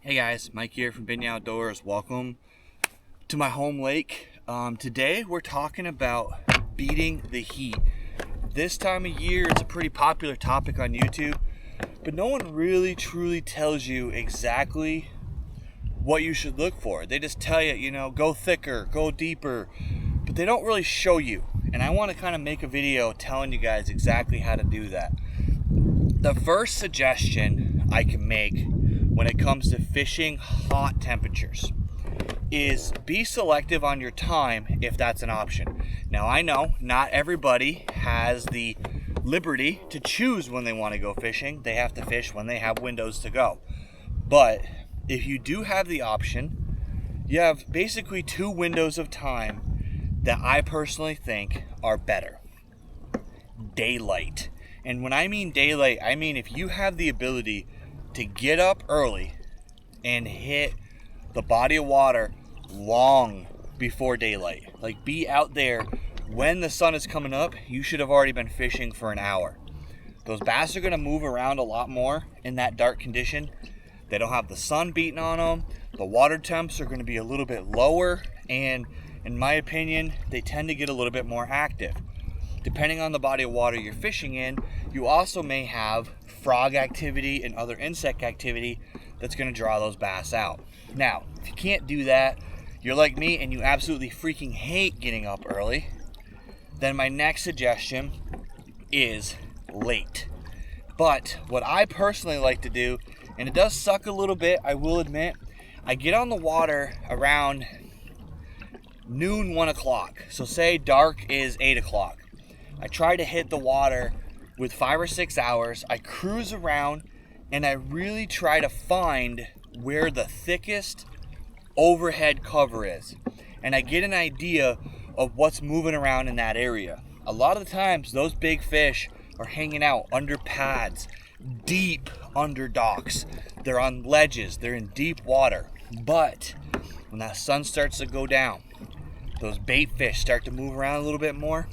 Hey guys, Mike here from Binyao Outdoors. Welcome to my home lake. Today we're talking about beating the heat. This time of year it's a pretty popular topic on YouTube, but no one really truly tells you exactly what you should look for. They just tell you, go thicker, go deeper, but they don't really show you. And I want to kind of make a video telling you guys exactly how to do that. The first suggestion I can make when it comes to fishing hot temperatures is be selective on your time if that's an option. Now I know not everybody has the liberty to choose when they want to go fishing. They have to fish when they have windows to go. But if you do have the option, you have basically two windows of time that I personally think are better. Daylight. And when I mean daylight, I mean if you have the ability to get up early and hit the body of water long before daylight. Like, be out there when the sun is coming up. You should have already been fishing for an hour. Those bass are going to move around a lot more in that dark condition. They don't have the sun beating on them. The water temps are going to be a little bit lower, and in my opinion, they tend to get a little bit more active. Depending on the body of water you're fishing in, you also may have frog activity and other insect activity that's going to draw those bass out. Now, if you can't do that, you're like me and you absolutely freaking hate getting up early, then my next suggestion is late. But what I personally like to do, and it does suck a little bit, I will admit, I get on the water around noon, 1 o'clock. So say dark is 8 o'clock. I try to hit the water with 5 or 6 hours. I cruise around and I really try to find where the thickest overhead cover is. And I get an idea of what's moving around in that area. A lot of the times those big fish are hanging out under pads, deep under docks. They're on ledges, they're in deep water. But when that sun starts to go down, those bait fish start to move around a little bit more.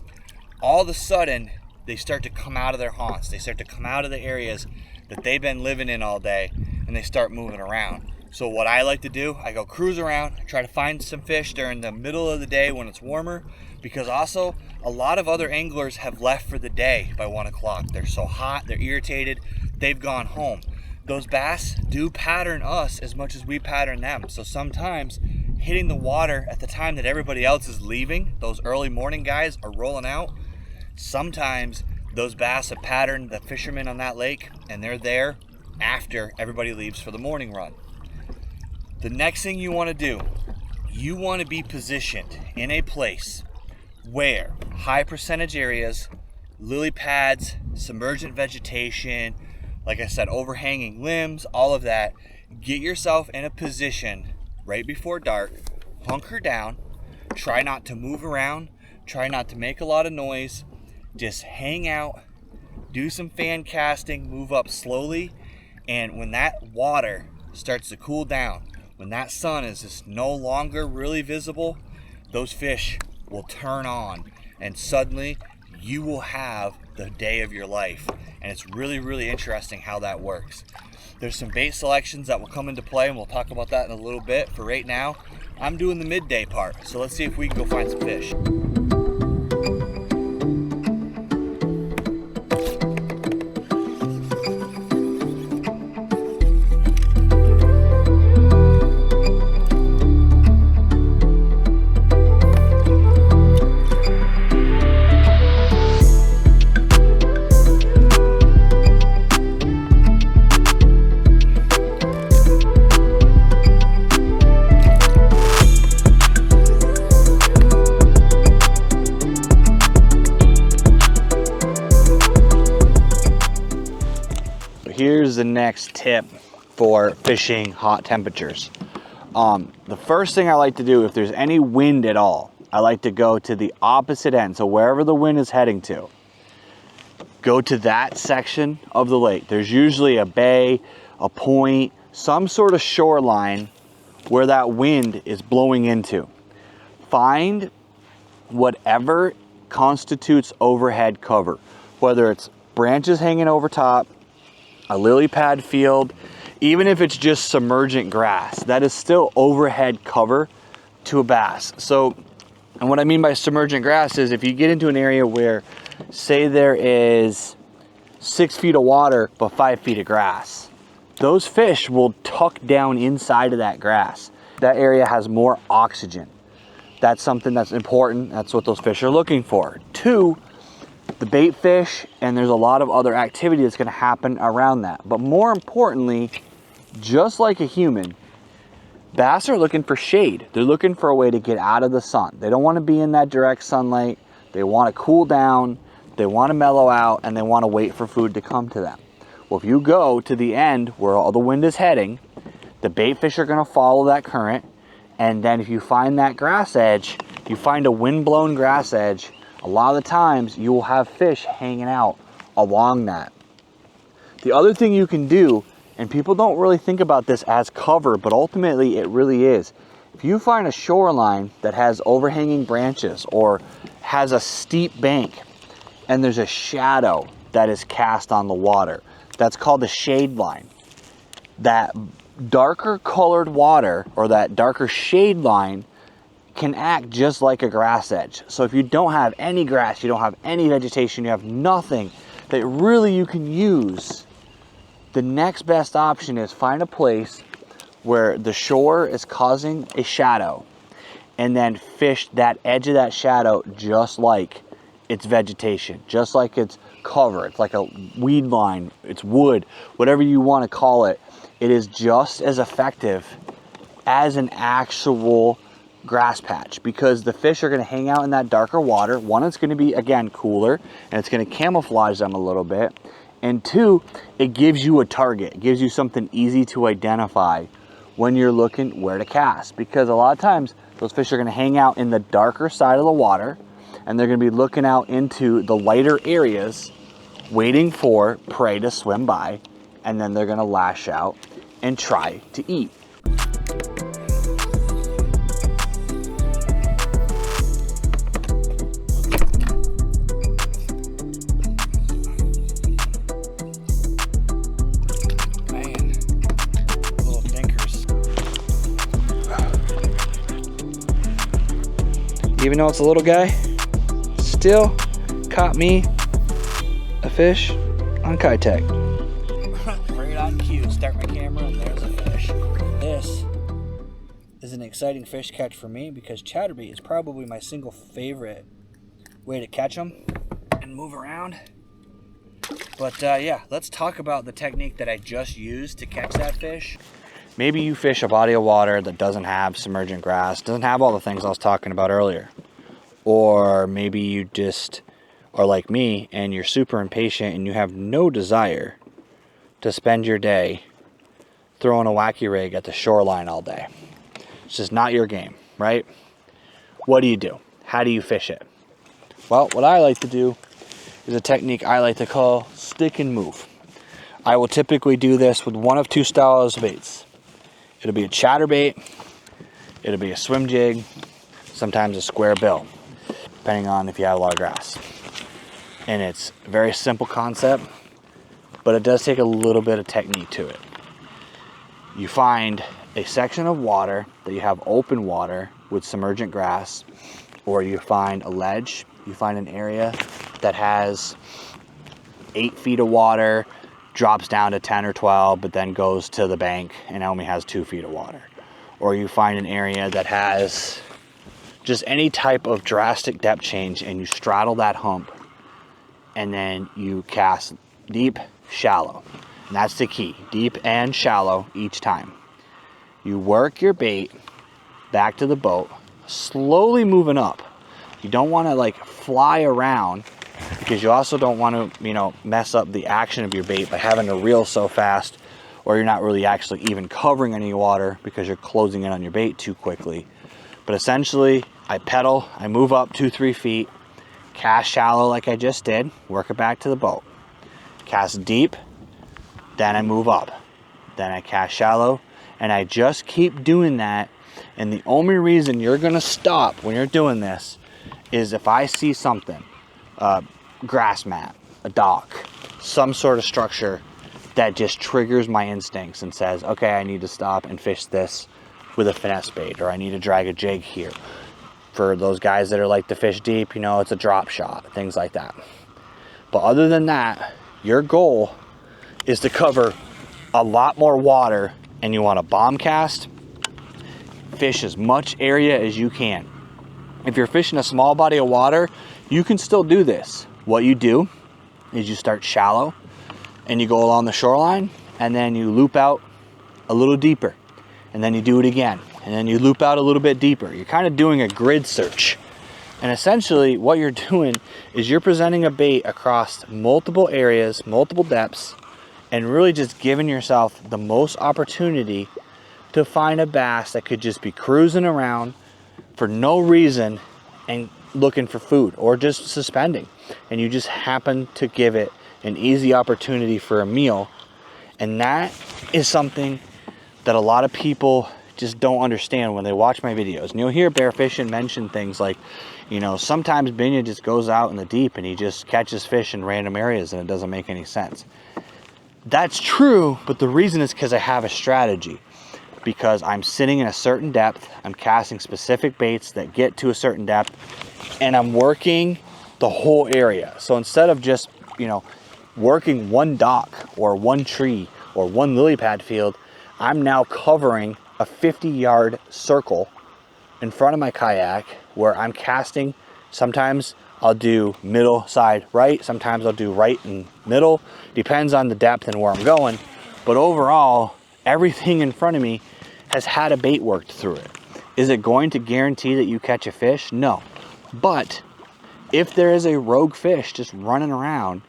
All of a sudden, they start to come out of their haunts. They start to come out of the areas that they've been living in all day, and they start moving around. So what I like to do, I go cruise around, try to find some fish during the middle of the day when it's warmer, because also a lot of other anglers have left for the day by 1 o'clock. They're so hot, they're irritated, they've gone home. Those bass do pattern us as much as we pattern them. So sometimes hitting the water at the time that everybody else is leaving, those early morning guys are rolling out, sometimes those bass have patterned the fishermen on that lake and they're there after everybody leaves for the morning run. The next thing you want to do, you want to be positioned in a place where high percentage areas, lily pads, submergent vegetation, like I said, overhanging limbs, all of that. Get yourself in a position right before dark, hunker down, try not to move around, try not to make a lot of noise. Just hang out, do some fan casting, move up slowly, and when that water starts to cool down, when that sun is just no longer really visible, those fish will turn on, and suddenly you will have the day of your life. And it's really, really interesting how that works. There's some bait selections that will come into play, and we'll talk about that in a little bit. For right now, I'm doing the midday part, so let's see if we can go find some fish. Here's the next tip for fishing hot temperatures. The first thing I like to do, if there's any wind at all, I like to go to the opposite end. So wherever the wind is heading to, go to that section of the lake. There's usually a bay, a point, some sort of shoreline where that wind is blowing into. Find whatever constitutes overhead cover, whether it's branches hanging over top, a lily pad field. even if it's just submergent grass, that is still overhead cover to a bass. So, and what I mean by submergent grass is if you get into an area where, say there is 6 feet of water, but 5 feet of grass, those fish will tuck down inside of that grass. That area has more oxygen. That's something that's important. That's what those fish are looking for. 2, the bait fish, and there's a lot of other activity that's gonna happen around that. But more importantly, just like a human, bass are looking for shade. They're looking for a way to get out of the sun. They don't wanna be in that direct sunlight. They wanna cool down, they wanna mellow out, and they wanna wait for food to come to them. Well, if you go to the end where all the wind is heading, the bait fish are gonna follow that current, and then if you find that grass edge, you find a wind-blown grass edge, a lot of the times you will have fish hanging out along that. The other thing you can do, and people don't really think about this as cover, but ultimately it really is. If you find a shoreline that has overhanging branches or has a steep bank and there's a shadow that is cast on the water, that's called the shade line. That darker colored water or that darker shade line can act just like a grass edge. So if you don't have any grass, you don't have any vegetation, you have nothing that really you can use, the next best option is find a place where the shore is causing a shadow and then fish that edge of that shadow just like it's vegetation, just like it's cover. It's like a weed line, it's wood, whatever you want to call it. It is just as effective as an actual grass patch because the fish are going to hang out in that darker water. One, it's going to be, again, cooler and it's going to camouflage them a little bit. And 2, it gives you a target. It gives you something easy to identify when you're looking where to cast, because a lot of times those fish are going to hang out in the darker side of the water and they're going to be looking out into the lighter areas waiting for prey to swim by, and then they're going to lash out and try to eat. Even though it's a little guy, still caught me a fish on Kitech. Right on cue, start my camera and there's a fish. This is an exciting fish catch for me because chatterbait is probably my single favorite way to catch them and move around. But yeah, let's talk about the technique that I just used to catch that fish. Maybe you fish a body of water that doesn't have submergent grass, doesn't have all the things I was talking about earlier. Or maybe you just are like me and you're super impatient and you have no desire to spend your day throwing a wacky rig at the shoreline all day. It's just not your game, right? What do? How do you fish it? Well, what I like to do is a technique I like to call stick and move. I will typically do this with one of 2 styles of baits. It'll be a chatterbait, it'll be a swim jig, sometimes a square bill, depending on if you have a lot of grass. And it's a very simple concept, but it does take a little bit of technique to it. You find a section of water that you have open water with submergent grass, or you find a ledge, you find an area that has 8 feet of water, drops down to 10 or 12, but then goes to the bank and only has 2 feet of water. Or you find an area that has just any type of drastic depth change and you straddle that hump and then you cast deep, shallow. And that's the key, deep and shallow each time. You work your bait back to the boat, slowly moving up. You don't want to like fly around, because you also don't want to, mess up the action of your bait by having to reel so fast, or you're not really actually even covering any water because you're closing in on your bait too quickly. But essentially, I pedal, I move up 2-3 feet, cast shallow like I just did, work it back to the boat. Cast deep, then I move up. Then I cast shallow, and I just keep doing that. And the only reason you're gonna stop when you're doing this is if I see something, a grass mat, a dock, some sort of structure that just triggers my instincts and says, okay, I need to stop and fish this with a finesse bait, or I need to drag a jig here. For those guys that are like to fish deep, you know, it's a drop shot, things like that. But other than that, your goal is to cover a lot more water, and you want to bomb cast, fish as much area as you can. If you're fishing a small body of water, you can still do this. What you do is you start shallow and you go along the shoreline, and then you loop out a little deeper, and then you do it again, and then you loop out a little bit deeper. You're kind of doing a grid search. And essentially what you're doing is you're presenting a bait across multiple areas, multiple depths, and really just giving yourself the most opportunity to find a bass that could just be cruising around for no reason and looking for food, or just suspending. And you just happen to give it an easy opportunity for a meal. And that is something that a lot of people just don't understand when they watch my videos. And you'll hear Bear Fishing mention things like, you know, sometimes Binya just goes out in the deep and he just catches fish in random areas and it doesn't make any sense. That's true, but the reason is because I have a strategy. Because I'm sitting in a certain depth, I'm casting specific baits that get to a certain depth, and I'm working the whole area. So instead of just, you know, working one dock or one tree or one lily pad field, I'm now covering a 50-yard circle in front of my kayak where I'm casting. Sometimes I'll do middle, side, right. Sometimes I'll do right and middle. Depends on the depth and where I'm going. But overall, everything in front of me has had a bait worked through it. Is it going to guarantee that you catch a fish? No. But if there is a rogue fish just running around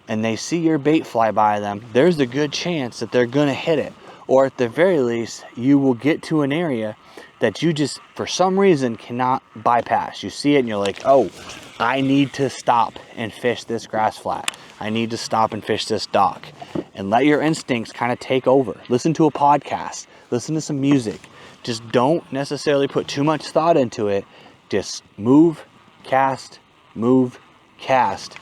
and they see your bait fly by them, there's a good chance that they're gonna hit it. Or at the very least, you will get to an area that you just, for some reason, cannot bypass. You see it and you're like, oh, I need to stop and fish this grass flat. I need to stop and fish this dock. And let your instincts kind of take over. Listen to a podcast, listen to some music. Just don't necessarily put too much thought into it. Just move, cast, move, cast.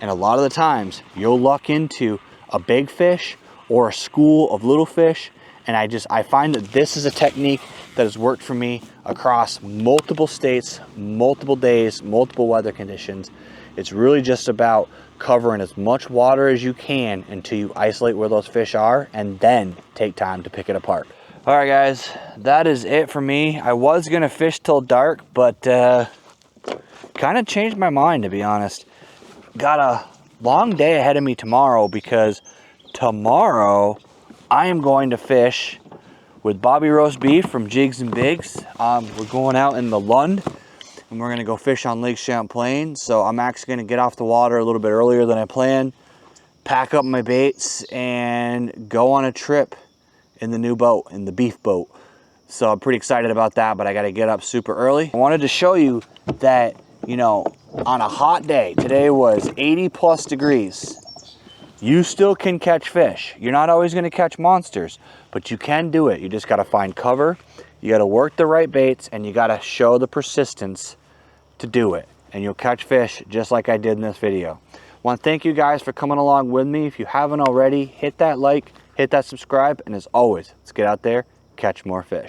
And a lot of the times you'll luck into a big fish or a school of little fish. And I find that this is a technique that has worked for me across multiple states, multiple days, multiple weather conditions. It's really just about covering as much water as you can until you isolate where those fish are, and then take time to pick it apart. All right, guys, that is it for me. I was gonna fish till dark, but kind of changed my mind, to be honest. Got a long day ahead of me tomorrow, because tomorrow I am going to fish with Bobby Roast Beef from Jigs and Bigs. We're going out in the Lund, and we're gonna go fish on Lake Champlain. So I'm actually gonna get off the water a little bit earlier than I planned, pack up my baits, and go on a trip in the new boat, in the beef boat. So I'm pretty excited about that, but I gotta get up super early. I wanted to show you that, you know, on a hot day, today was 80+ degrees, you still can catch fish. You're not always gonna catch monsters, but you can do it. You just gotta find cover, you gotta work the right baits, and you gotta show the persistence to do it. And you'll catch fish just like I did in this video. I wanna thank you guys for coming along with me. If you haven't already, hit that like, hit that subscribe, and as always, let's get out there, catch more fish.